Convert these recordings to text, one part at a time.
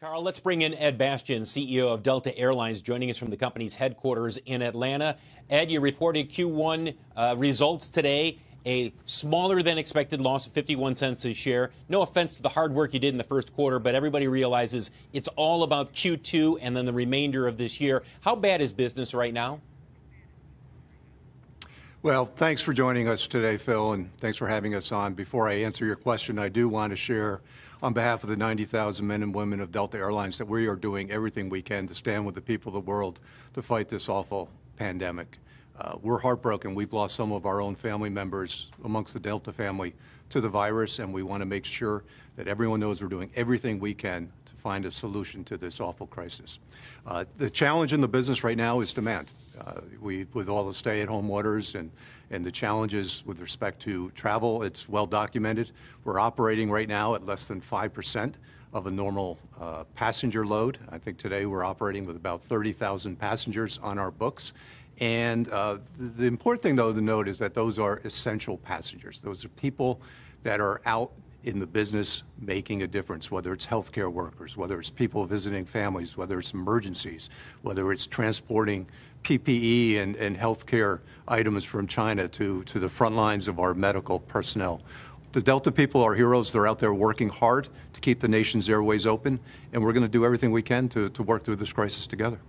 Carl, let's bring in Ed Bastian, CEO of Delta Airlines, joining us from the company's headquarters in Atlanta. Ed, you reported Q1 results today, a smaller than expected loss of 51 cents a share. No offense to the hard work you did in the first quarter, but everybody realizes it's all about Q2 and then the remainder of this year. How bad is business right now? Well, thanks for joining us today, Phil, and thanks for having us on. Before I answer your question, I do want to share on behalf of the 90,000 men and women of Delta Airlines that we are doing everything we can to stand with the people of the world to fight this awful pandemic. We're heartbroken. We've lost some of our own family members amongst the Delta family to the virus, and we want to make sure that everyone knows we're doing everything we can to find a solution to this awful crisis. The challenge in the business right now is demand. With all the stay-at-home orders and the challenges with respect to travel, it's well documented. We're operating right now at less than 5% of a normal passenger load. I think today we're operating with about 30,000 passengers on our books. And the important thing, though, to note is that those are essential passengers. Those are people that are out in the business making a difference, whether it's healthcare workers, whether it's people visiting families, whether it's emergencies, whether it's transporting PPE and healthcare items from China to the front lines of our medical personnel. The Delta people are heroes. They're out there working hard to keep the nation's airways open, and we're going to do everything we can to work through this crisis together.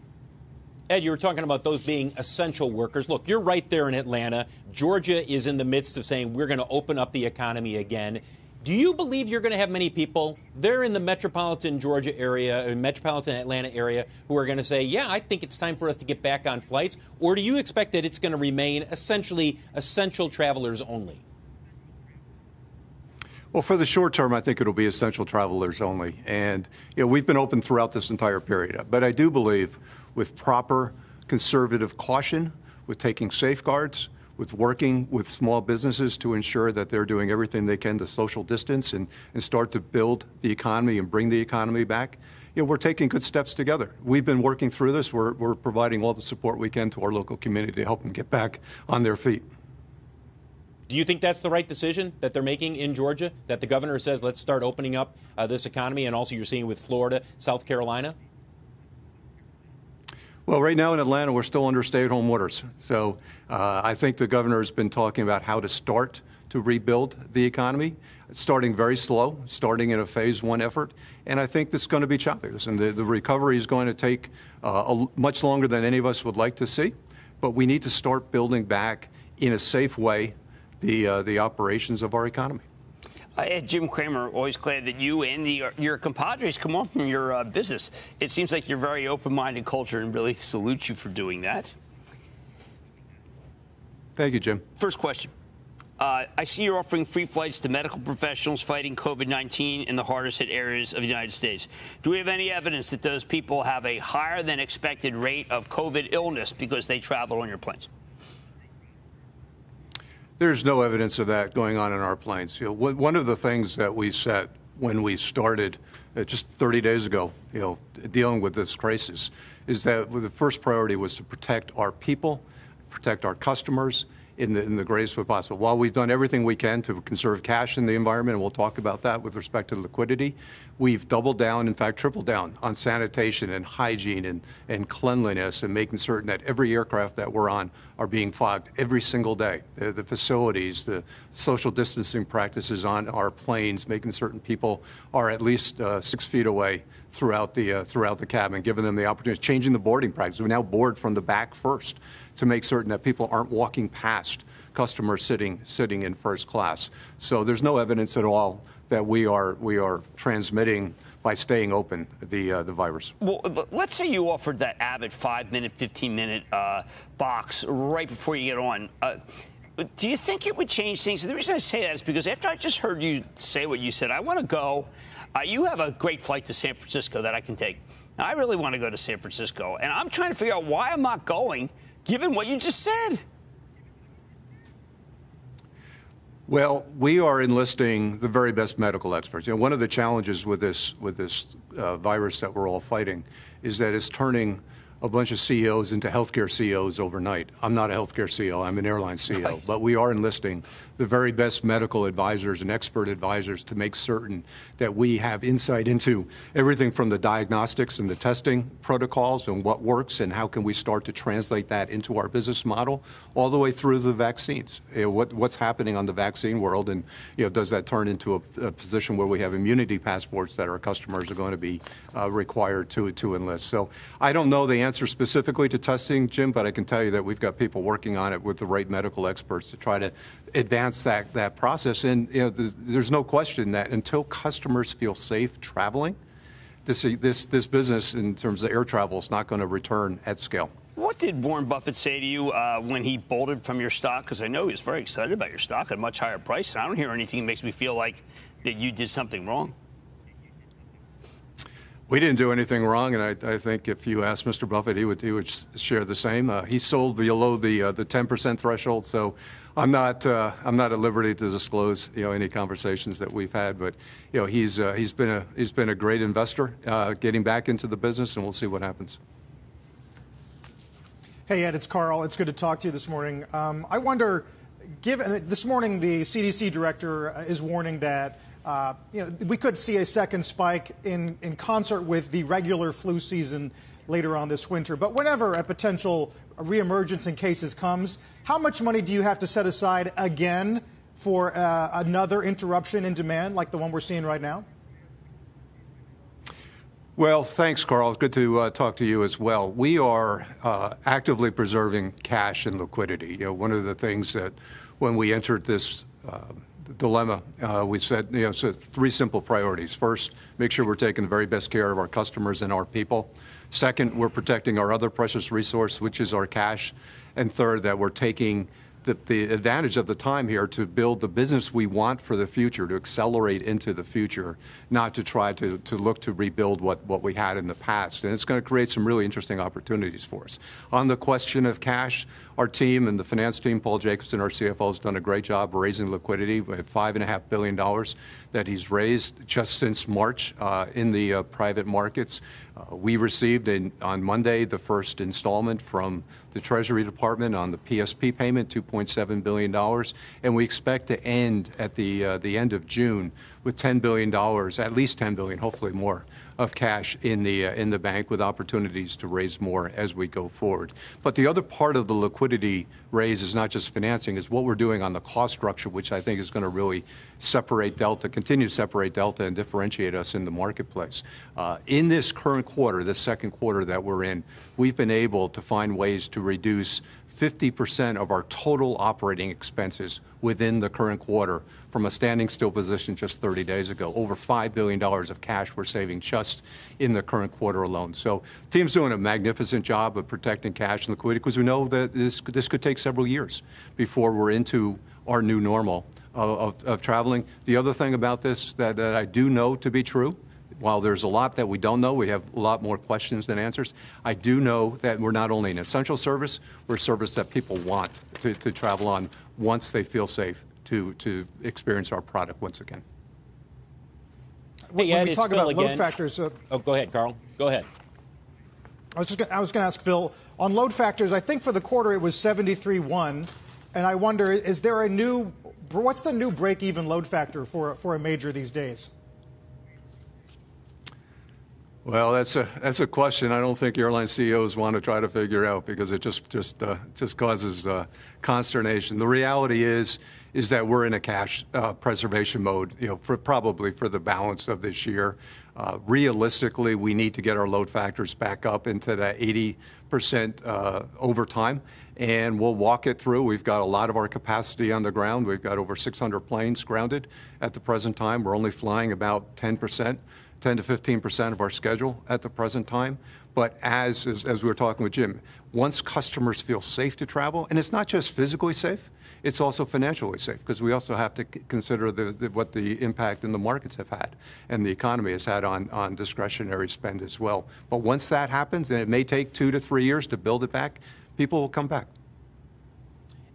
Ed, you were talking about those being essential workers. Look, you're right there in Atlanta. Georgia is in the midst of saying we're going to open up the economy again. Do you believe you're going to have many people there in the metropolitan Georgia area, metropolitan Atlanta area, who are going to say, yeah, I think it's time for us to get back on flights? Or do you expect that it's going to remain essentially essential travelers only? Well, for the short term, I think it'll be essential travelers only. And we've been open throughout this entire period. But I do believe with proper conservative caution, with taking safeguards, with working with small businesses to ensure that they're doing everything they can to social distance and start to build the economy and bring the economy back, we're taking good steps together. We've been working through this. We're providing all the support we can to our local community to help them get back on their feet. Do you think that's the right decision that they're making in Georgia, that the governor says, let's start opening up this economy, and also you're seeing with Florida, South Carolina? Well, right now in Atlanta, we're still under stay-at-home orders. So I think the governor has been talking about how to start to rebuild the economy, starting very slow, starting in a phase one effort. And I think this is going to be choppy. And the recovery is going to take much longer than any of us would like to see. But we need to start building back in a safe way the operations of our economy. Jim Cramer, always glad that you and your compadres come on from your business. It seems like you're very open-minded culture, and really salute you for doing that. Thank you, Jim. First question. I see you're offering free flights to medical professionals fighting COVID-19 in the hardest hit areas of the United States. Do we have any evidence that those people have a higher than expected rate of COVID illness because they travel on your planes? There's no evidence of that going on in our planes. One of the things that we said when we started just 30 days ago, dealing with this crisis, is that the first priority was to protect our people, protect our customers in the greatest way possible. While we've done everything we can to conserve cash in the environment, and we'll talk about that with respect to liquidity, we've doubled down, in fact, tripled down on sanitation and hygiene and cleanliness and making certain that every aircraft that we're on are being fogged every single day. The facilities, the social distancing practices on our planes, making certain people are at least 6 feet away throughout the cabin, giving them the opportunity, changing the boarding practice. We now board from the back first to make certain that people aren't walking past customers sitting in first class. So there's no evidence at all that we are transmitting by staying open the virus. Well, let's say you offered that Abbott 5-minute, 15-minute box right before you get on. Do you think it would change things? And the reason I say that is because after I just heard you say what you said, I want to go. You have a great flight to San Francisco that I can take. Now, I really want to go to San Francisco, and I'm trying to figure out why I'm not going, given what you just said. Well, we are enlisting the very best medical experts. One of the challenges with this virus that we're all fighting is that it's turning a bunch of CEOs into healthcare CEOs overnight. I'm not a healthcare CEO, I'm an airline CEO, right. But we are enlisting the very best medical advisors and expert advisors to make certain that we have insight into everything from the diagnostics and the testing protocols and what works and how can we start to translate that into our business model, all the way through the vaccines. What's happening on the vaccine world, and does that turn into a position where we have immunity passports that our customers are going to be required to enlist? So I don't know the answer specifically to testing, Jim, but I can tell you that we've got people working on it with the right medical experts to try to advance that process. And there's no question that until customers feel safe traveling, this business in terms of air travel is not going to return at scale. What did Warren Buffett say to you when he bolted from your stock? Because I know he was very excited about your stock at a much higher price, and I don't hear anything that makes me feel like that you did something wrong. We didn't do anything wrong, and I think if you asked Mr. Buffett, he would share the same. He sold below the 10% threshold, so I'm not at liberty to disclose any conversations that we've had. But he's been a great investor, getting back into the business, and we'll see what happens. Hey Ed, it's Carl. It's good to talk to you this morning. I wonder, given this morning the CDC director is warning that we could see a second spike in concert with the regular flu season later on this winter. But whenever a potential reemergence in cases comes, how much money do you have to set aside again for another interruption in demand like the one we're seeing right now? Well, thanks, Carl. Good to talk to you as well. We are actively preserving cash and liquidity. One of the things that when we entered this dilemma, we said, so 3 simple priorities. First, make sure we're taking the very best care of our customers and our people. Second, we're protecting our other precious resource, which is our cash. And third, that we're taking the advantage of the time here to build the business we want for the future, to accelerate into the future, not to try to look to rebuild what we had in the past. And it's going to create some really interesting opportunities for us. On the question of cash, our team and the finance team, Paul Jacobson, our CFO, has done a great job raising liquidity. We have $5.5 billion that he's raised just since March in the private markets. We received on Monday the first installment from the Treasury Department on the PSP payment, $2.7 billion, and we expect to end at the end of June with $10 billion, at least $10 billion, hopefully more, of cash in the bank, with opportunities to raise more as we go forward. But the other part of the liquidity raise is not just financing, is what we're doing on the cost structure, which I think is going to really separate Delta, continue to separate Delta and differentiate us in the marketplace. In this current quarter, this second quarter that we're in, we've been able to find ways to reduce 50% of our total operating expenses within the current quarter from a standing still position just 30 days ago. Over $5 billion of cash we're saving just in the current quarter alone. So the team's doing a magnificent job of protecting cash and liquidity, because we know that this could take several years before we're into our new normal of traveling. The other thing about this that I do know to be true, while there's a lot that we don't know, we have a lot more questions than answers, I do know that we're not only an essential service, we're a service that people want to travel on once they feel safe to experience our product once again. When Ed, we talk about load factors... go ahead, Carl. Go ahead. I was going to ask Phil, on load factors, I think for the quarter it was 73.1, and I wonder, is there what's the new break-even load factor for a major these days? Well, that's a question I don't think airline CEOs want to try to figure out, because it just causes consternation. The reality is that we're in a cash preservation mode, probably for the balance of this year. Realistically, we need to get our load factors back up into that 80% over time, and we'll walk it through. We've got a lot of our capacity on the ground. We've got over 600 planes grounded at the present time. We're only flying about 10 to 15% of our schedule at the present time. But as we were talking with Jim, once customers feel safe to travel, and it's not just physically safe, it's also financially safe, because we also have to consider what the impact in the markets have had and the economy has had on discretionary spend as well. But once that happens, and it may take 2 to 3 years to build it back, people will come back.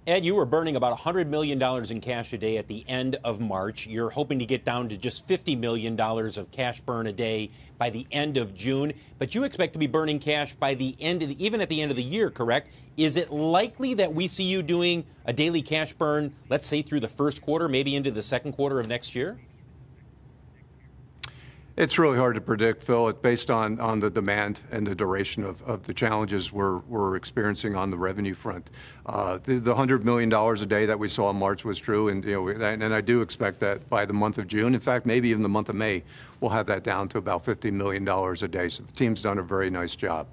Ed, you were burning about $100 million in cash a day at the end of March. You're hoping to get down to just $50 million of cash burn a day by the end of June. But you expect to be burning cash by the end of even at the end of the year, correct? Is it likely that we see you doing a daily cash burn, let's say through the first quarter, maybe into the second quarter of next year? It's really hard to predict, Phil. It's based on the demand and the duration of the challenges we're experiencing on the revenue front. The $100 million a day that we saw in March was true, and and I do expect that by the month of June, in fact, maybe even the month of May, we'll have that down to about $50 million a day. So the team's done a very nice job.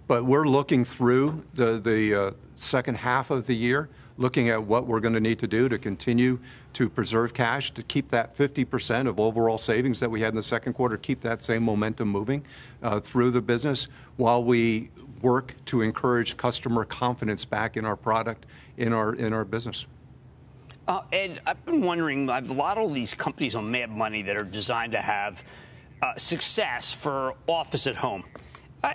But we're looking through the second half of the year, looking at what we're going to need to do to continue to preserve cash, to keep that 50% of overall savings that we had in the second quarter, keep that same momentum moving through the business while we work to encourage customer confidence back in our product, in our business. Ed, I've been wondering, I've a lot of these companies on Mad Money that are designed to have success for office at home.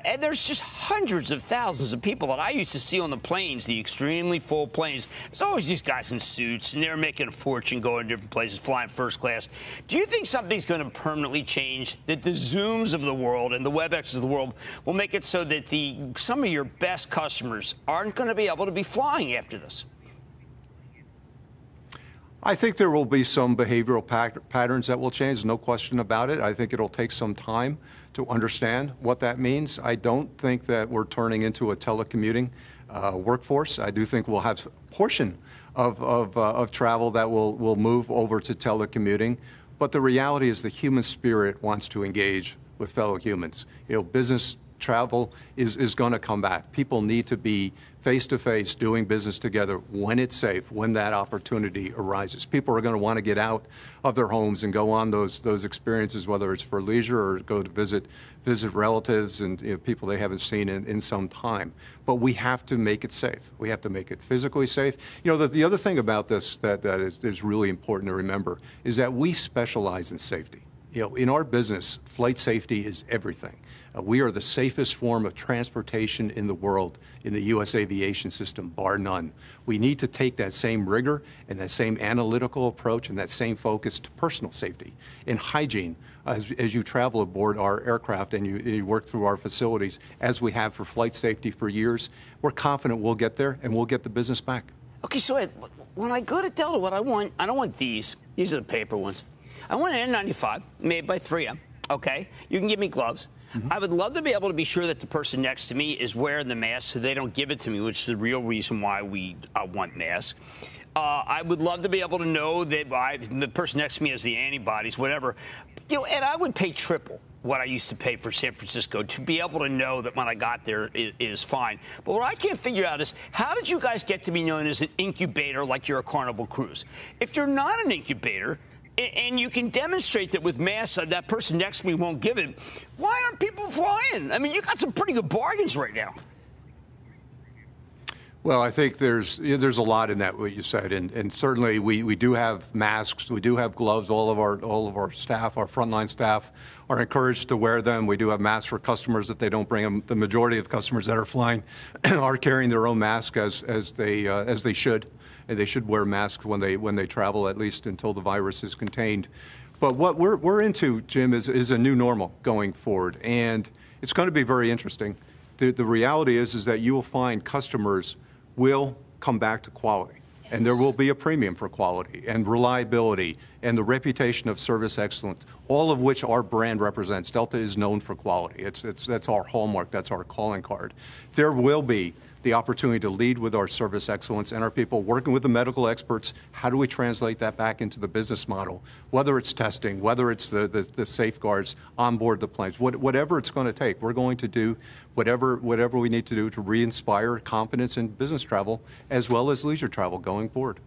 And there's just hundreds of thousands of people that I used to see on the planes, the extremely full planes. There's always these guys in suits, and they're making a fortune going to different places, flying first class. Do you think something's going to permanently change, that the Zooms of the world and the WebExes of the world will make it so that some of your best customers aren't going to be able to be flying after this? I think there will be some behavioral patterns that will change, no question about it. I think it'll take some time to understand what that means. I don't think that we're turning into a telecommuting workforce. I do think we'll have a portion of travel that will move over to telecommuting. But the reality is the human spirit wants to engage with fellow humans. Business travel is going to come back. People need to be face-to-face doing business together when it's safe, when that opportunity arises. People are going to want to get out of their homes and go on those experiences, whether it's for leisure or go to visit relatives and people they haven't seen in some time. But we have to make it safe. We have to make it physically safe. The other thing about this that is really important to remember is that we specialize in safety. In our business, flight safety is everything. We are the safest form of transportation in the world in the U.S. aviation system, bar none. We need to take that same rigor and that same analytical approach and that same focus to personal safety and hygiene as you travel aboard our aircraft and you work through our facilities, as we have for flight safety for years. We're confident we'll get there and we'll get the business back. Okay, so Ed, when I go to Delta, what I don't want these. These are the paper ones. I want an N95 made by 3M. Okay, you can give me gloves. I would love to be able to be sure that the person next to me is wearing the mask so they don't give it to me, which is the real reason why we want masks. I would love to be able to know that the person next to me has the antibodies, whatever. And I would pay triple what I used to pay for San Francisco to be able to know that when I got there, it is fine. But what I can't figure out is, how did you guys get to be known as an incubator like you're a Carnival Cruise? If you're not an incubator, and you can demonstrate that with masks, that person next to me won't give it, why aren't people flying? I mean, you got some pretty good bargains right now. Well, I think there's a lot in that, what you said, and certainly we do have masks, we do have gloves. All of our staff, our frontline staff, are encouraged to wear them. We do have masks for customers that they don't bring them. The majority of customers that are flying are carrying their own mask as they should. And they should wear masks when they travel, at least until the virus is contained. But what we're into, Jim, is a new normal going forward, and it's going to be very interesting. The reality is that you will find customers will come back to quality. Yes. And there will be a premium for quality and reliability and the reputation of service excellence, all of which our brand represents. Delta is known for quality. That's our hallmark. That's our calling card. There will be the opportunity to lead with our service excellence and our people working with the medical experts. How do we translate that back into the business model? Whether it's testing, whether it's the safeguards on board the planes, whatever it's going to take, we're going to do whatever we need to do to re-inspire confidence in business travel as well as leisure travel going forward.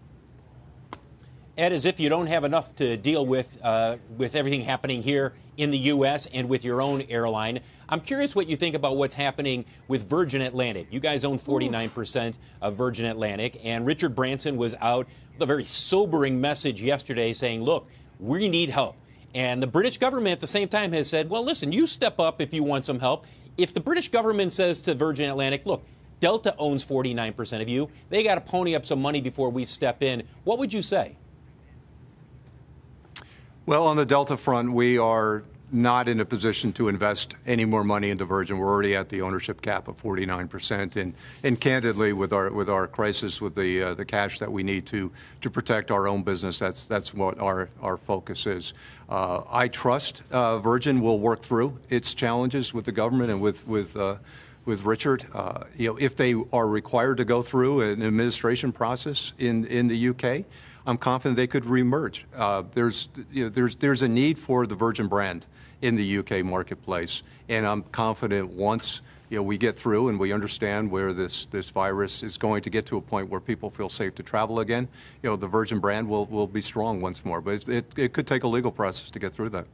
Ed, as if you don't have enough to deal with everything happening here in the U.S. and with your own airline, I'm curious what you think about what's happening with Virgin Atlantic. You guys own 49% of Virgin Atlantic, and Richard Branson was out with a very sobering message yesterday saying, look, we need help. And the British government at the same time has said, well, listen, you step up if you want some help. If the British government says to Virgin Atlantic, look, Delta owns 49% of you. They got to pony up some money before we step in. What would you say? Well, on the Delta front, we are not in a position to invest any more money into Virgin. We're already at the ownership cap of 49%, and candidly, with our crisis, with the cash that we need to protect our own business, that's what our focus is. I trust Virgin will work through its challenges with the government and with Richard. If they are required to go through an administration process in the UK, I'm confident they could reemerge. There's a need for the Virgin brand in the UK marketplace, and I'm confident once we get through and we understand where this virus is going to get to a point where people feel safe to travel again, the Virgin brand will be strong once more. But it could take a legal process to get through that.